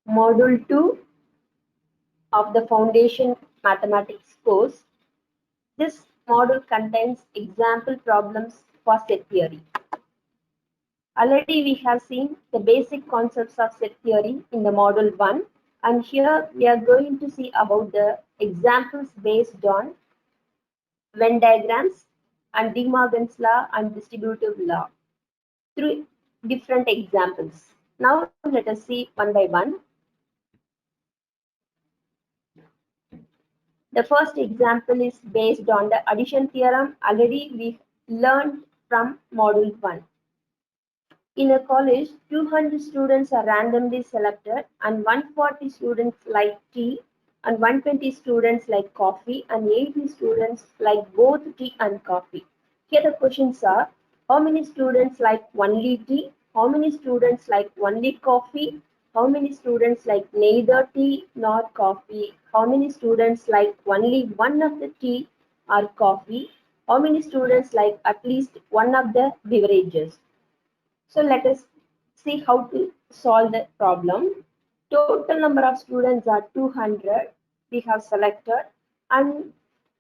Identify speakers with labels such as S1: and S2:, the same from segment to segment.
S1: Module 2 of the Foundation Mathematics course. This module contains example problems for set theory. Already we have seen the basic concepts of set theory in the module 1, and here we are going to see about the examples based on Venn diagrams and De Morgan's law and distributive law through different examples. Now let us see one by one. The first example is based on the addition theorem already we learned from module 1. In a college, 200 students are randomly selected and 140 students like tea and 120 students like coffee and 80 students like both tea and coffee. Here the questions are: how many students like only tea? How many students like only coffee? How many students like neither tea nor coffee? How many students like only one of the tea or coffee? How many students like at least one of the beverages? So let us see how to solve the problem. Total number of students are 200. We have selected, and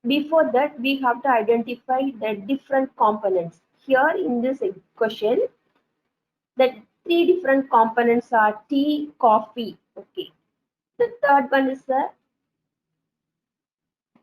S1: before that we have to identify the different components. Here in this question, the three different components are tea, coffee. Okay. The third one is the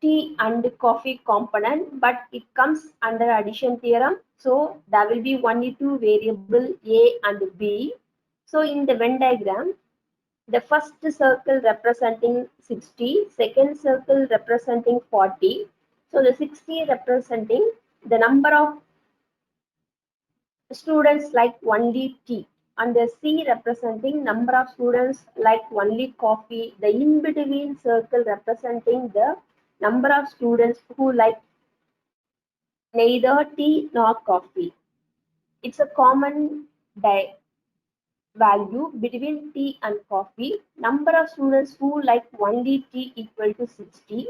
S1: tea and coffee component, but it comes under addition theorem. So there will be only two variable A and B. So in the Venn diagram, the first circle representing 60, second circle representing 40. So the 60 representing the number of students like only tea, and the C representing number of students like only coffee. The in between circle representing the number of students who like neither tea nor coffee. It's a common value between tea and coffee. Number of students who like only tea equal to 60.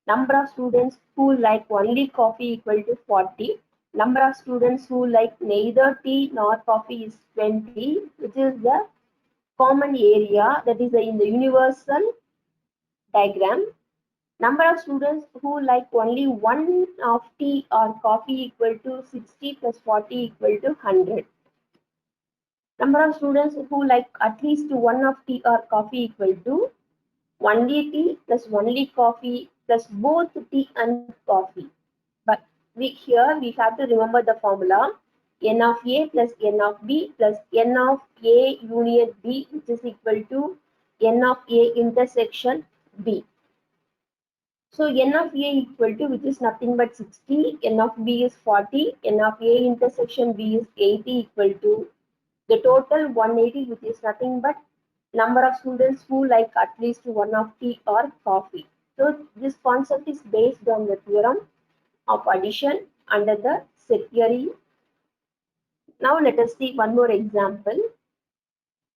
S1: Number of students who like only coffee equal to 40. Number of students who like neither tea nor coffee is 20, which is the common area that is in the universal diagram. Number of students who like only one of tea or coffee equal to 60 plus 40 equal to 100. Number of students who like at least one of tea or coffee equal to only tea plus only coffee plus both tea and coffee. But here we have to remember the formula n of a plus n of b plus n of a union b, which is equal to n of a intersection b. So n of a equal to, which is nothing but 60, n of b is 40, n of a intersection b is 80 equal to the total 180, which is nothing but number of students who like at least one of tea or coffee. So this concept is based on the theorem of addition under the set theory. Now let us see one more example.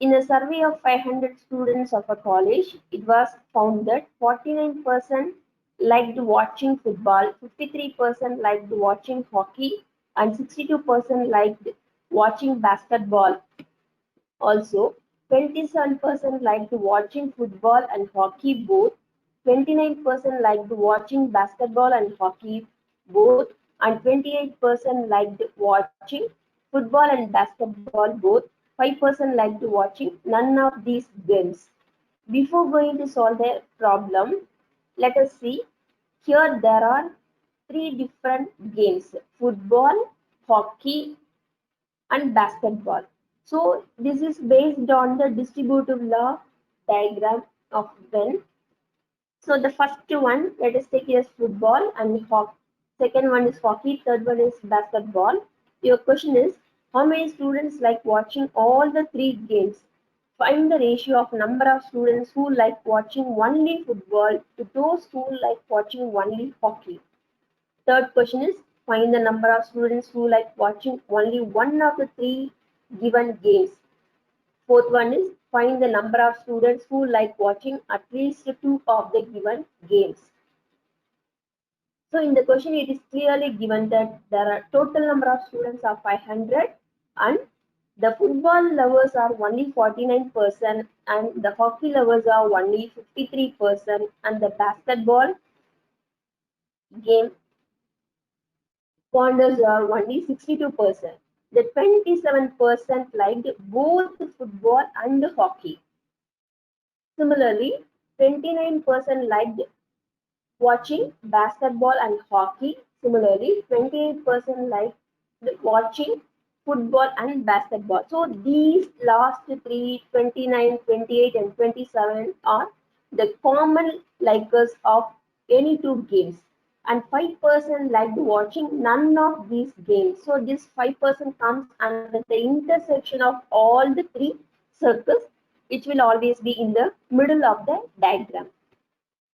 S1: In a survey of 500 students of a college, it was found that 49% liked watching football, 53% liked watching hockey, and 62% liked watching basketball. Also, 27% liked watching football and hockey both, 29% liked watching basketball and hockey both, and 28% liked watching football and basketball both. 5% liked watching none of these games. Before going to solve the problem, let us see. Here there are three different games: football, hockey, and basketball. So this is based on the distributive law diagram of Venn. So the first one, let us take as football and hockey. Second one is hockey. Third one is basketball. Your question is, how many students like watching all the three games? Find the ratio of number of students who like watching only football to those who like watching only hockey. Third question is, find the number of students who like watching only one of the three given games. Fourth one is, find the number of students who like watching at least two of the given games. So in the question, it is clearly given that there are total number of students of 500 and The football lovers are only 49% and the hockey lovers are only 53% and the basketball game fonders are only 62%. The 27% liked both football and hockey. Similarly, 29% liked watching basketball and hockey. Similarly, 28% liked watching football and basketball. So these last three, 29, 28, and 27 are the common likers of any two games. And 5% liked watching none of these games. So this 5% comes under the intersection of all the three circles, which will always be in the middle of the diagram.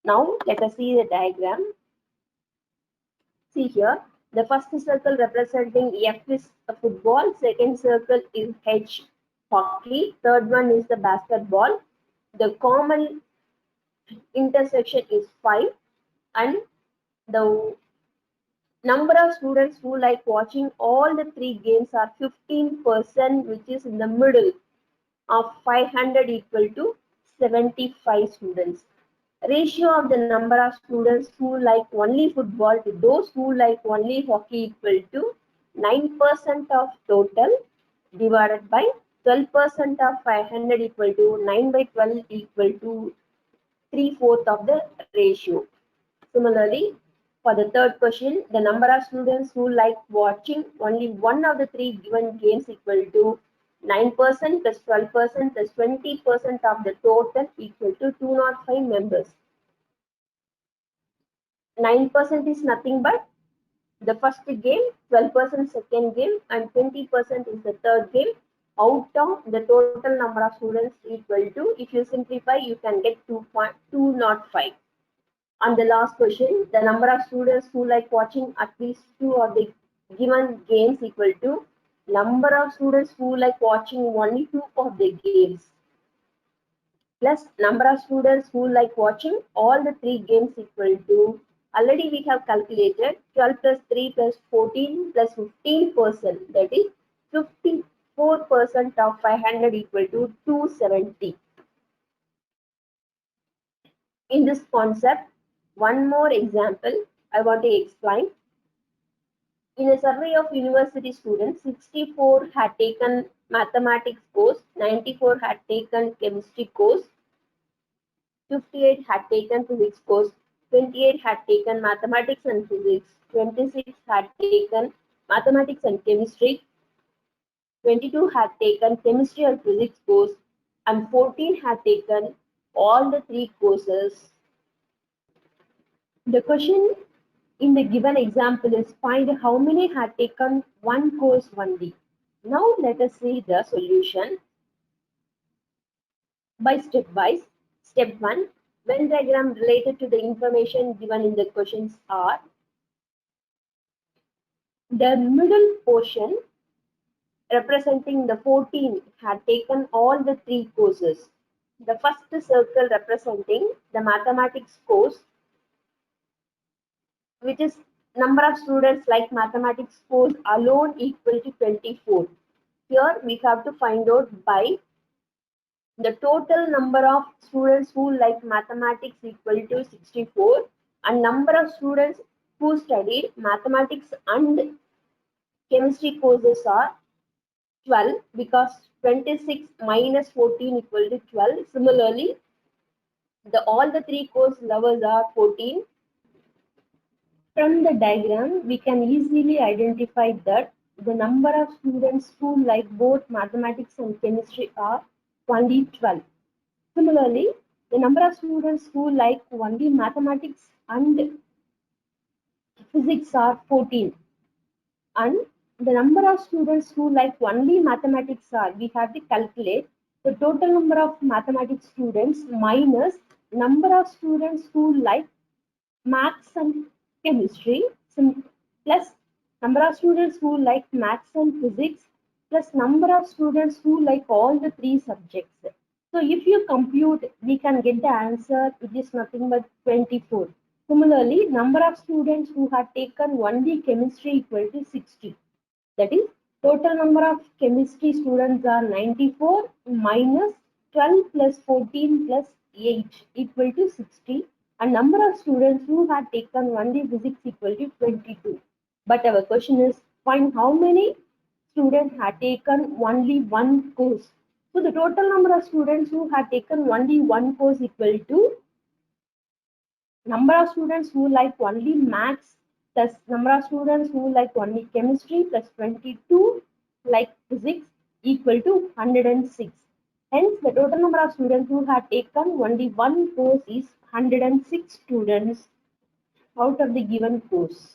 S1: Now let us see the diagram. See here, the first circle representing F is football, second circle is H hockey, third one is the basketball. The common intersection is 5 and the number of students who like watching all the three games are 15%, which is in the middle of 500 equal to 75 students. Ratio of the number of students who like only football to those who like only hockey equal to 9% of total divided by 12% of 500 equal to 9 by 12 equal to 3/4 of the ratio. Similarly, for the third question, the number of students who like watching only one of the three given games equal to 9% plus 12% plus 20% of the total equal to 205 members. 9% is nothing but the first game, 12% second game, and 20% is the third game. Out of the total number of students equal to, if you simplify, you can get 2.205. On the last question, the number of students who like watching at least two of the given games equal to number of students who like watching only two of the games plus number of students who like watching all the three games equal to, already we have calculated 12 plus 3 plus 14 plus 15%, that is 54% of 500 equal to 270. In this concept, one more example I want to explain. In a survey of university students, 64 had taken mathematics course, 94 had taken chemistry course, 58 had taken physics course, 28 had taken mathematics and physics, 26 had taken mathematics and chemistry, 22 had taken chemistry and physics course, and 14 had taken all the three courses. The question in the given example is find how many had taken one course only. Now let us see the solution by step wise. Step 1, Venn diagram related to the information given in the questions are the middle portion representing the 14 had taken all the three courses. The first circle representing the mathematics course, which is number of students like mathematics course alone equal to 24. Here we have to find out by the total number of students who like mathematics equal to 64 and number of students who studied mathematics and chemistry courses are 12 because 26 minus 14 equal to 12. Similarly, all the three course levels are 14. From the diagram, we can easily identify that the number of students who like both mathematics and chemistry are only 12. Similarly, the number of students who like only mathematics and physics are 14. And the number of students who like only mathematics are, we have to calculate the total number of mathematics students minus number of students who like maths and chemistry plus number of students who like maths and physics plus number of students who like all the three subjects. So if you compute, we can get the answer, which is nothing but 24. Similarly, number of students who have taken only chemistry equal to 60. That is Total number of chemistry students are 94 minus 12 plus 14 plus 8 equal to 60. And number of students who had taken only physics equal to 22. But our question is find how many students had taken only one course. So the total number of students who had taken only one course equal to number of students who like only maths plus number of students who like only chemistry plus 22 like physics equal to 106. Hence, the total number of students who had taken only one course is 106 students out of the given course.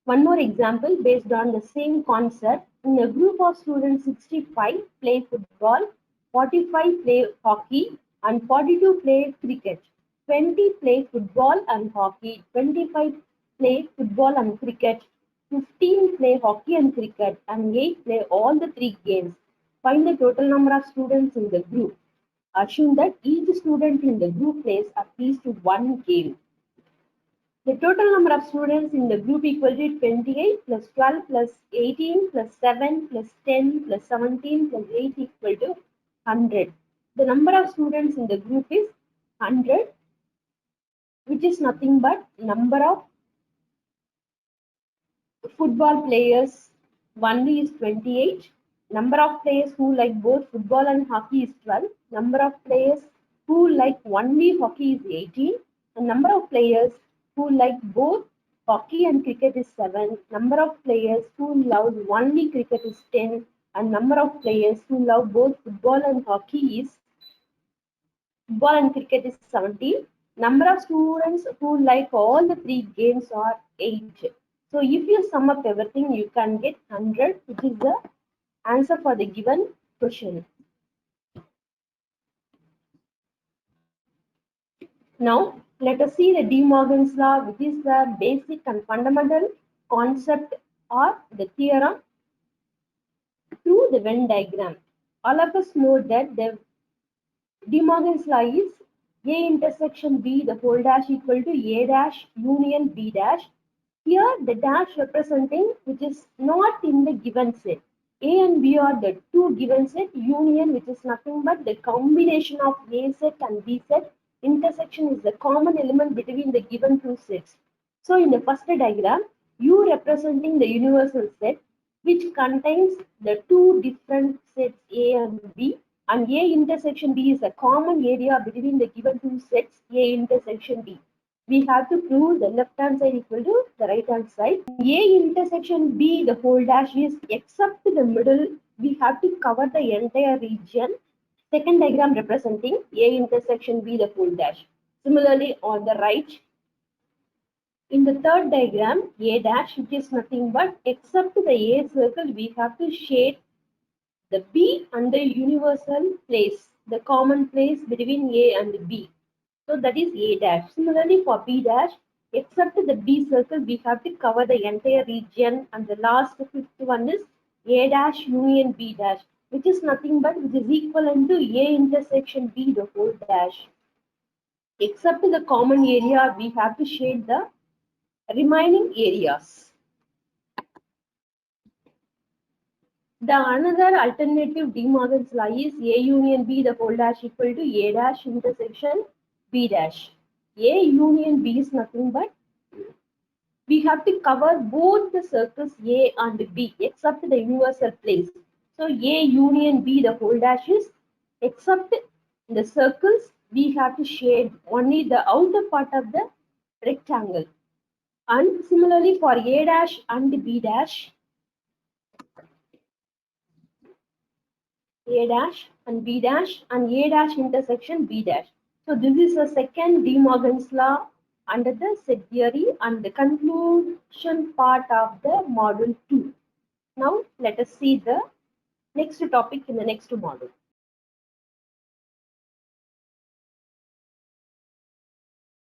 S1: One more example based on the same concept. In a group of students, 65 play football, 45 play hockey, and 42 play cricket. 20 play football and hockey, 25 play football and cricket, 15 play hockey and cricket, and 8 play all the three games. Find the total number of students in the group. Assume that each student in the group plays at least one game. The total number of students in the group equal to 28 plus 12 plus 18 plus 7 plus 10 plus 17 plus 8 equal to 100. The number of students in the group is 100, which is nothing but number of football players only is 28. Number of players who like both football and hockey is 12. Number of players who like only hockey is 18. And number of players who like both hockey and cricket is 7. Number of players who love only cricket is 10. And number of players who love both football and hockey is football and cricket is 17. Number of students who like all the three games are 8. So if you sum up everything, you can get 100, which is the answer for the given question. Now, let us see the De Morgan's law, which is the basic and fundamental concept or the theorem through the Venn diagram. All of us know that the De Morgan's law is A intersection B the whole dash equal to A dash union B dash. Here the dash representing which is not in the given set. A and B are the two given set, union which is nothing but the combination of A set and B set. Intersection is the common element between the given two sets. So in the first diagram, U representing the universal set which contains the two different sets A and B, and A intersection B is a common area between the given two sets A intersection B. We have to prove the left hand side equal to the right hand side. A intersection B the whole dash is except the middle, we have to cover the entire region. Second diagram representing A intersection B the whole dash. Similarly on the right, in the third diagram, A dash, which is nothing but except the A circle, we have to shade the B and the universal place, the common place between A and B. So that is A dash. Similarly for B dash, except the B circle, we have to cover the entire region. And the last fifth one is A dash union B dash, which is nothing but which is equivalent to A intersection B the whole dash. Except the common area, we have to shade the remaining areas. The another alternative De Morgan's law is A union B the whole dash equal to A dash intersection B dash. A union B is nothing but we have to cover both the circles A and B except the universal place. So A union B the whole dash is except the circles we have to shade only the outer part of the rectangle. And similarly for A dash and B dash, A dash and B dash and A dash intersection B dash. So this is the second De Morgan's law under the set theory and the conclusion part of the module 2. Now let us see the next topic in the next module.